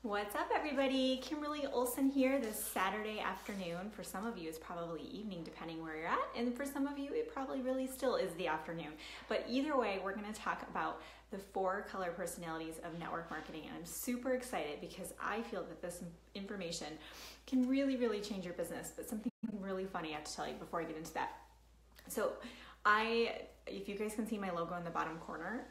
What's up, everybody? Kimberly Olson here this Saturday afternoon. For some of you, it's probably evening, depending where you're at. And for some of you, it probably really still is the afternoon. But either way, we're going to talk about the 4 color personalities of network marketing. And I'm super excited because I feel that this information can really, really change your business. But something really funny I have to tell you before I get into that. So if you guys can see my logo in the bottom corner,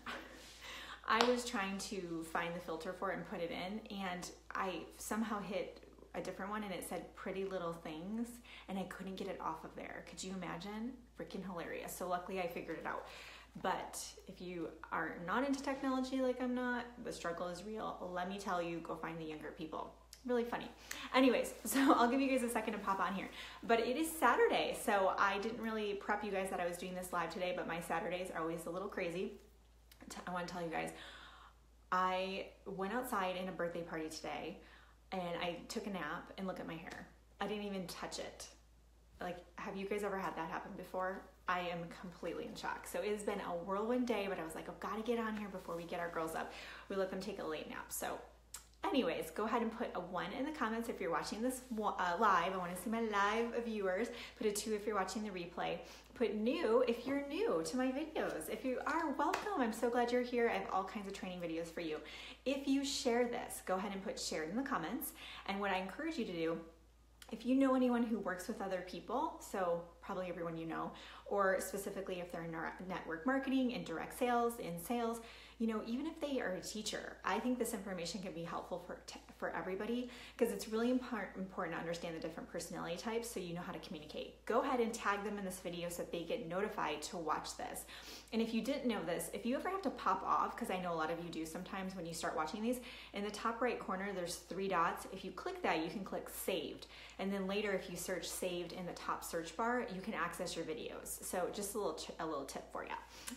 I was trying to find the filter for it and put it in, and I somehow hit a different one and it said Pretty Little Things, and I couldn't get it off of there. Could you imagine? Freaking hilarious. So luckily I figured it out. But if you are not into technology like I'm not, the struggle is real. Let me tell you, go find the younger people. Really funny. Anyways, so I'll give you guys a second to pop on here. But it is Saturday, so I didn't really prep you guys that I was doing this live today, but my Saturdays are always a little crazy. I want to tell you guys, I went outside in a birthday party today and I took a nap and look at my hair. I didn't even touch it. Like, have you guys ever had that happen before? I am completely in shock. So it has been a whirlwind day, but I was like, I've got to get on here before we get our girls up. We let them take a late nap. So anyways, go ahead and put a 1 in the comments if you're watching this live. I want to see my live viewers. Put a 2 if you're watching the replay. Put new if you're new to my videos. If you are, welcome. I'm so glad you're here. I have all kinds of training videos for you. If you share this, go ahead and put shared in the comments. And what I encourage you to do, if you know anyone who works with other people, so probably everyone you know, or specifically if they're in network marketing, in direct sales, in sales, you know, even if they are a teacher, I think this information can be helpful for everybody because it's really important to understand the different personality types so you know how to communicate. Go ahead and tag them in this video so that they get notified to watch this. And if you didn't know this, if you ever have to pop off, because I know a lot of you do sometimes when you start watching these, in the top right corner, there's 3 dots. If you click that, you can click saved. And then later, if you search saved in the top search bar, you can access your videos. So just a little tip for you.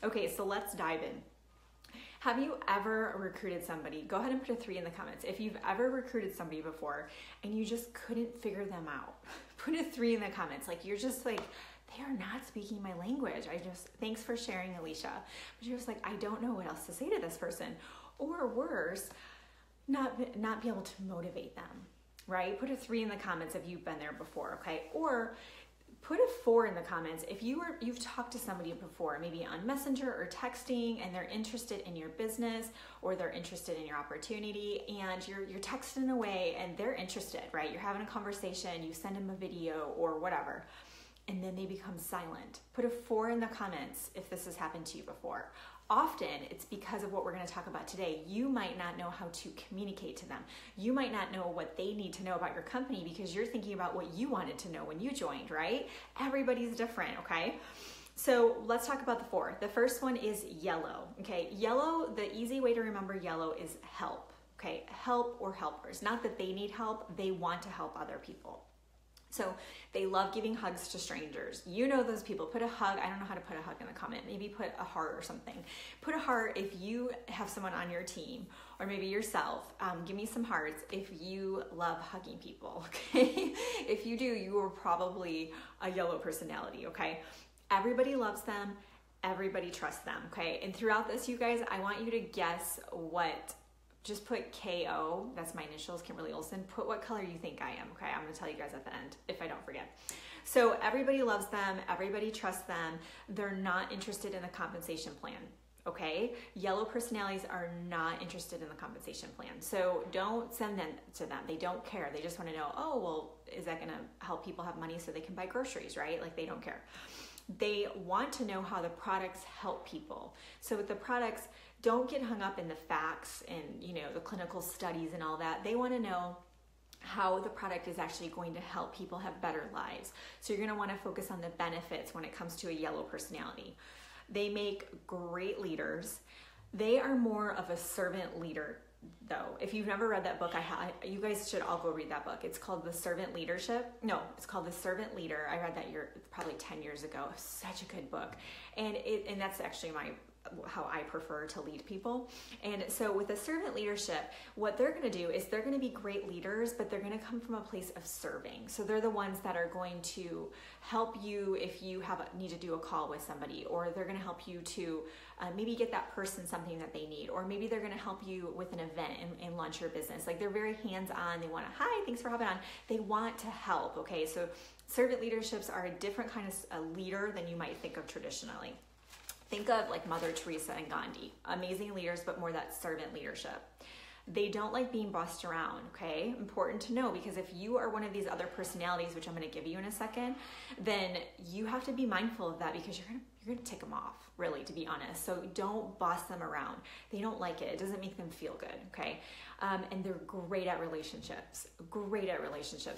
Okay, so let's dive in. Have you ever recruited somebody? Go ahead and put a 3 in the comments. If you've ever recruited somebody before and you just couldn't figure them out, put a 3 in the comments. Like, you're just like, they are not speaking my language. Thanks for sharing, Alicia. But you're just like, I don't know what else to say to this person. Or worse, not be able to motivate them, right? Put a 3 in the comments if you've been there before, okay? Or put a 4 in the comments if you've talked to somebody before, maybe on Messenger or texting, and they're interested in your business or they're interested in your opportunity, and you're texting away and they're interested, right? You're having a conversation, you send them a video or whatever, and then they become silent. Put a 4 in the comments if this has happened to you before. Often it's because of what we're going to talk about today. You might not know how to communicate to them. You might not know what they need to know about your company because you're thinking about what you wanted to know when you joined, right? Everybody's different, okay? So let's talk about the 4. The first one is yellow, okay? Yellow, the easy way to remember yellow is help, okay? Help or helpers. Not that they need help, they want to help other people. So they love giving hugs to strangers. You know those people. Put a hug. I don't know how to put a hug in the comment. Maybe put a heart or something. Put a heart if you have someone on your team, or maybe yourself. Give me some hearts if you love hugging people, okay? If you do, you are probably a yellow personality, okay? Everybody loves them. Everybody trusts them, okay? And throughout this, you guys, I want you to guess what. Just put KO, that's my initials, Kimberly Olson. Put what color you think I am, okay? I'm gonna tell you guys at the end, if I don't forget. So everybody loves them, everybody trusts them. They're not interested in the compensation plan, okay? Yellow personalities are not interested in the compensation plan. So don't send them to them. They don't care. They just wanna know, oh, well, is that gonna help people have money so they can buy groceries, right? Like, they don't care. They want to know how the products help people. So with the products, don't get hung up in the facts and, you know, the clinical studies and all that. They want to know how the product is actually going to help people have better lives. So you're going to want to focus on the benefits when it comes to a yellow personality. They make great leaders. They are more of a servant leader, though. If you've never read that book, you guys should all go read that book. It's called The Servant Leadership. No, it's called The Servant Leader. I read that probably 10 years ago. Such a good book. And that's actually how I prefer to lead people. And so with a servant leadership, what they're going to do is they're going to be great leaders, but they're going to come from a place of serving. So they're the ones that are going to help you if you need to do a call with somebody, or they're going to help you to maybe get that person something that they need, or maybe they're going to help you with an event and launch your business. Like they're very hands-on. They want to, hi, thanks for hopping on. They want to help. Okay. So servant leaderships are a different kind of a leader than you might think of traditionally. Think of like Mother Teresa and Gandhi, amazing leaders, but more that servant leadership. They don't like being bossed around, okay? Important to know, because if you are one of these other personalities, which I'm going to give you in a second, then you have to be mindful of that, because you're going to tick them off, really, to be honest. So don't boss them around. They don't like it. It doesn't make them feel good, okay? And they're great at relationships,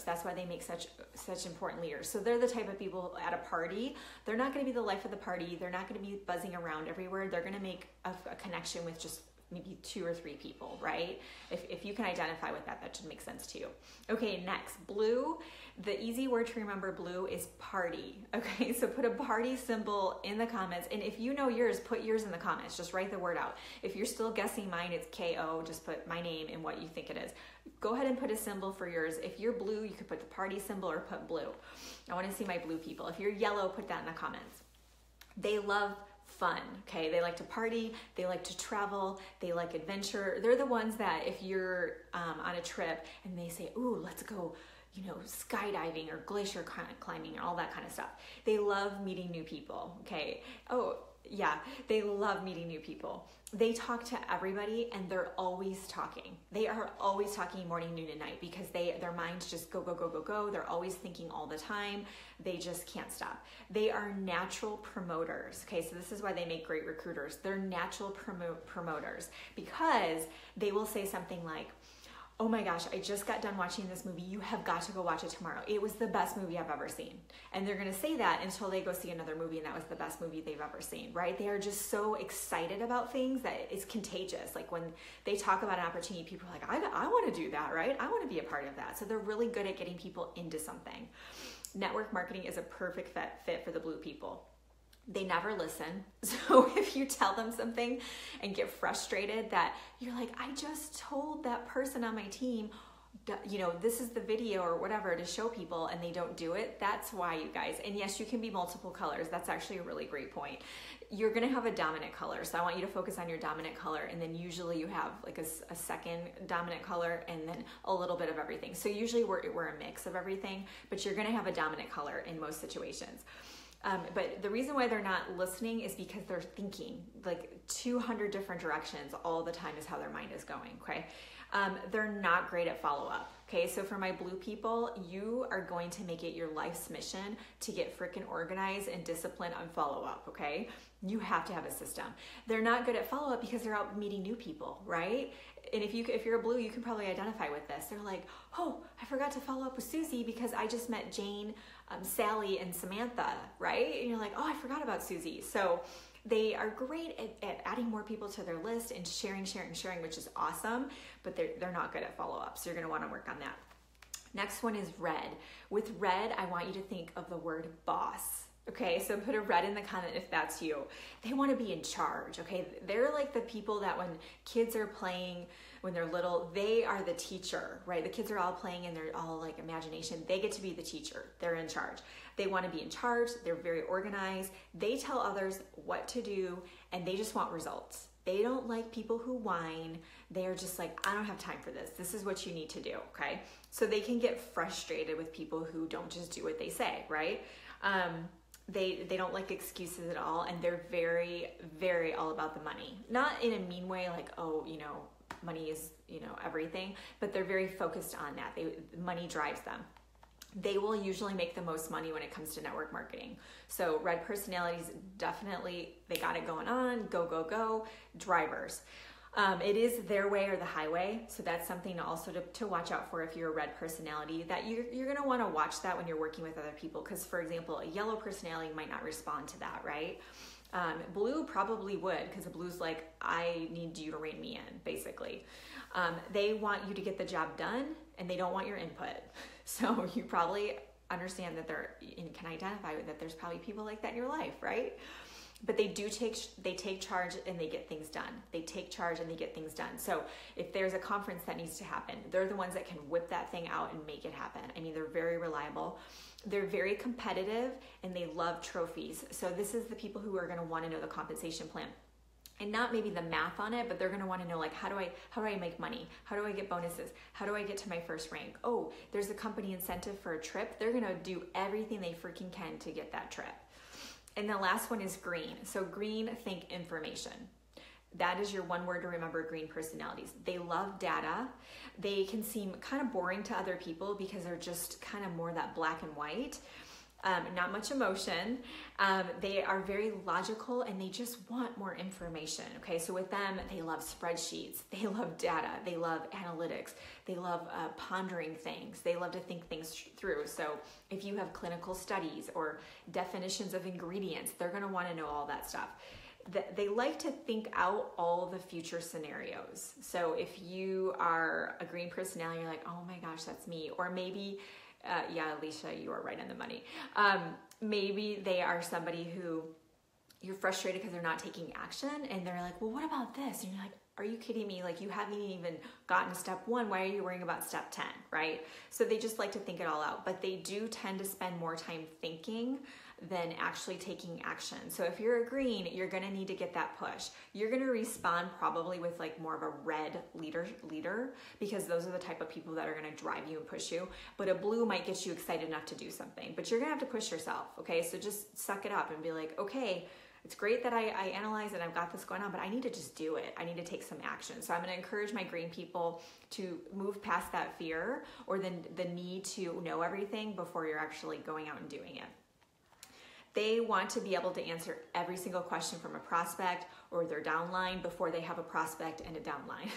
That's why they make such important leaders. So they're the type of people at a party, they're not going to be the life of the party. They're not going to be buzzing around everywhere. They're going to make a connection with just maybe 2 or 3 people, right? If you can identify with that, that should make sense to you. Okay, next, blue. The easy word to remember blue is party. Okay, so put a party symbol in the comments. And if you know yours, put yours in the comments. Just write the word out. If you're still guessing mine, it's KO. Just put my name and what you think it is. Go ahead and put a symbol for yours. If you're blue, you could put the party symbol or put blue. I want to see my blue people. If you're yellow, put that in the comments. They love fun, okay? They like to party, they like to travel, they like adventure. They're the ones that if you're on a trip and they say, ooh, let's go, skydiving or glacier climbing and all that kind of stuff. They love meeting new people, okay? Oh, yeah, they love meeting new people. They talk to everybody and they're always talking. They are always talking morning, noon, and night, because their minds just go, go, go, go, go. They're always thinking all the time. They just can't stop. They are natural promoters. Okay, so this is why they make great recruiters. They're natural promoters, because they will say something like, oh my gosh, I just got done watching this movie. You have got to go watch it tomorrow. It was the best movie I've ever seen. And they're going to say that until they go see another movie and that was the best movie they've ever seen, right? They are just so excited about things that it's contagious. Like when they talk about an opportunity, people are like, I want to do that, right? I want to be a part of that. So they're really good at getting people into something. Network marketing is a perfect fit for the blue people. They never listen. So if you tell them something and get frustrated that you're like, I just told that person on my team, this is the video or whatever to show people, and they don't do it, that's why, you guys. And yes, you can be multiple colors. That's actually a really great point. You're going to have a dominant color. So I want you to focus on your dominant color. And then usually you have like a second dominant color and then a little bit of everything. So usually we're a mix of everything, but you're going to have a dominant color in most situations. But the reason why they're not listening is because they're thinking like 200 different directions all the time is how their mind is going, okay? They're not great at follow-up, okay? So for my blue people, you are going to make it your life's mission to get freaking organized and disciplined on follow-up, okay? You have to have a system. They're not good at follow-up because they're out meeting new people, right? And if you're a blue, you can probably identify with this. They're like, oh, I forgot to follow up with Susie because I just met Jane, Sally, and Samantha, right? And you're like, oh, I forgot about Susie. So they are great at adding more people to their list and sharing, which is awesome, but they're not good at follow-up. So you're gonna wanna work on that. Next one is red. With red, I want you to think of the word boss. Okay, so put a red in the comment if that's you. They want to be in charge, okay? They're like the people that when kids are playing, when they're little, they are the teacher, right? The kids are all playing and they're all like imagination. They get to be the teacher. They're in charge. They want to be in charge. They're very organized. They tell others what to do and they just want results. They don't like people who whine. They're just like, I don't have time for this. This is what you need to do, okay? So they can get frustrated with people who don't just do what they say, right? They don't like excuses at all, and they're very, very all about the money. Not in a mean way, like, oh, money is, everything, but they're very focused on that. Money drives them. They will usually make the most money when it comes to network marketing. So red personalities, definitely, they got it going on, go, go, go. Drivers. It is their way or the highway. So that's something also to watch out for if you're a red personality, that you're going to want to watch that when you're working with other people. Because for example, a yellow personality might not respond to that, right? Blue probably would, because the blue's like, I need you to rein me in, basically. They want you to get the job done and they don't want your input. So you probably understand that and can identify with that there's probably people like that in your life, right? but they take charge and they get things done. They take charge and they get things done. So if there's a conference that needs to happen, they're the ones that can whip that thing out and make it happen. I mean, they're very reliable. They're very competitive and they love trophies. So this is the people who are going to want to know the compensation plan. And not maybe the math on it, but they're going to want to know, like, how do I make money? How do I get bonuses? How do I get to my first rank? Oh, there's a company incentive for a trip. They're going to do everything they freaking can to get that trip. And the last one is green. So green, think information. That is your one word to remember, green personalities. They love data. They can seem kind of boring to other people because they're just kind of more that black and white. Not much emotion. They are very logical and they just want more information. Okay, so with them, they love spreadsheets. They love data. They love analytics. They love pondering things. They love to think things through. So if you have clinical studies or definitions of ingredients, they're going to want to know all that stuff. They like to think out all the future scenarios. So if you are a green personality, you're like, oh my gosh, that's me. Or maybe yeah, Alicia, you are right on the money. Maybe they are somebody who you're frustrated because they're not taking action and they're like, well, what about this? And you're like, are you kidding me? Like, you haven't even gotten to step 1. Why are you worrying about step 10, right? So they just like to think it all out, but they do tend to spend more time thinking than actually taking action. So if you're a green, you're going to need to get that push. You're going to respond probably with like more of a red leader, because those are the type of people that are going to drive you and push you. But a blue might get you excited enough to do something, but you're going to have to push yourself. Okay. So just suck it up and be like, okay, it's great that I analyze and I've got this going on, but I need to just do it. I need to take some action. So I'm going to encourage my green people to move past that fear or the need to know everything before you're actually going out and doing it. They want to be able to answer every single question from a prospect or their downline before they have a prospect and a downline.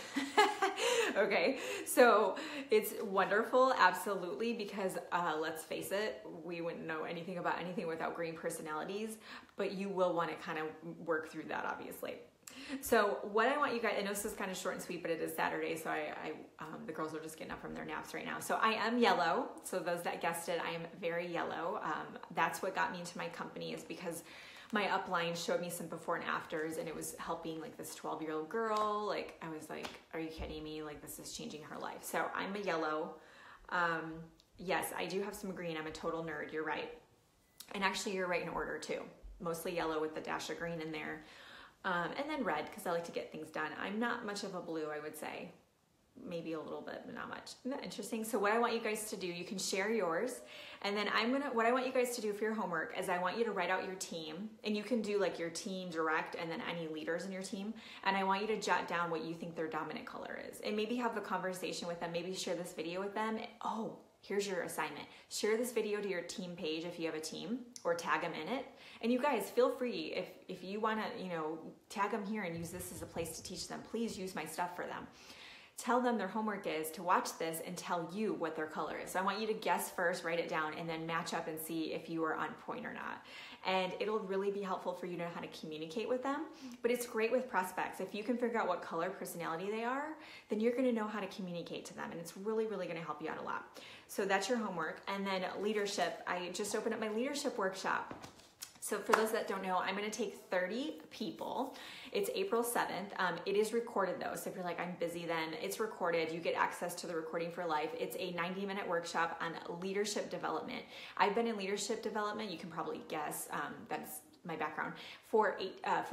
Okay, so it's wonderful, absolutely, because let's face it, we wouldn't know anything about anything without green personalities, but you will want to kind of work through that, obviously. So what I want you guys, I know this is kind of short and sweet, but it is Saturday, so the girls are just getting up from their naps right now. So I am yellow. So those that guessed it, I am very yellow. That's what got me into my company, is because my upline showed me some before and afters, and it was helping like this 12-year-old girl. Like, I was like, are you kidding me? Like, this is changing her life. So I'm a yellow. Yes, I do have some green. I'm a total nerd. You're right. And actually you're right in order too. Mostly yellow with the dash of green in there. And then red, because I like to get things done. I'm not much of a blue, I would say. Maybe a little bit, but not much. Isn't that interesting? So what I want you guys to do, you can share yours. And then what I want you guys to do for your homework is I want you to write out your team. And you can do like your team direct and then any leaders in your team. And I want you to jot down what you think their dominant color is. And maybe have a conversation with them. Maybe share this video with them. Oh, here's your assignment. Share this video to your team page if you have a team, or tag them in it. And you guys, feel free, if you want to, tag them here and use this as a place to teach them, please use my stuff for them. Tell them their homework is to watch this and tell you what their color is. So I want you to guess first, write it down, and then match up and see if you are on point or not. And it'll really be helpful for you to know how to communicate with them. But it's great with prospects. If you can figure out what color personality they are, then you're going to know how to communicate to them. And it's really, really going to help you out a lot. So that's your homework. And then leadership. I just opened up my leadership workshop. So for those that don't know, I'm going to take 30 people. It's April 7th. It is recorded though. So if you're like, I'm busy then, it's recorded. You get access to the recording for life. It's a 90-minute workshop on leadership development. I've been in leadership development. You can probably guess, that's my background, for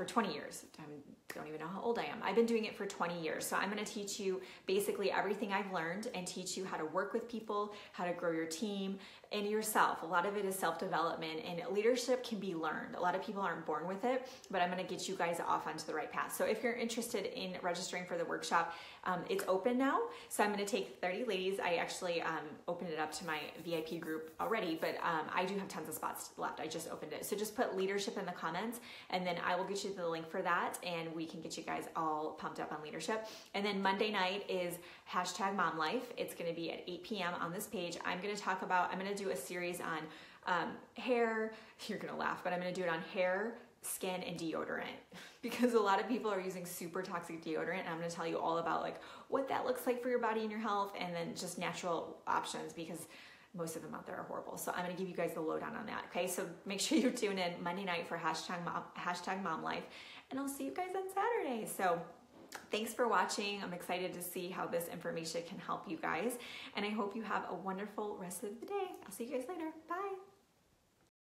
20 years. I don't even know how old I am. I've been doing it for 20 years. So I'm going to teach you basically everything I've learned and teach you how to work with people, how to grow your team and yourself. A lot of it is self-development, and leadership can be learned. A lot of people aren't born with it, but I'm going to get you guys off onto the right path. So if you're interested in registering for the workshop, it's open now. So I'm going to take 30 ladies. I actually opened it up to my VIP group already, but I do have tons of spots left. I just opened it. So just put leadership in the comments, and then I will get you the link for that, and we can get you guys all pumped up on leadership. And then Monday night is #MomLife. It's going to be at 8 p.m. on this page. I'm going to do a series on hair. You're going to laugh, but I'm going to do it on hair, skin, and deodorant, because a lot of people are using super toxic deodorant, and I'm going to tell you all about like what that looks like for your body and your health, and then just natural options, because most of them out there are horrible. So I'm going to give you guys the lowdown on that. Okay, so make sure you tune in Monday night for hashtag Mom Life, and I'll see you guys on Saturday. So thanks for watching. I'm excited to see how this information can help you guys, and I hope you have a wonderful rest of the day. I'll see you guys later. Bye.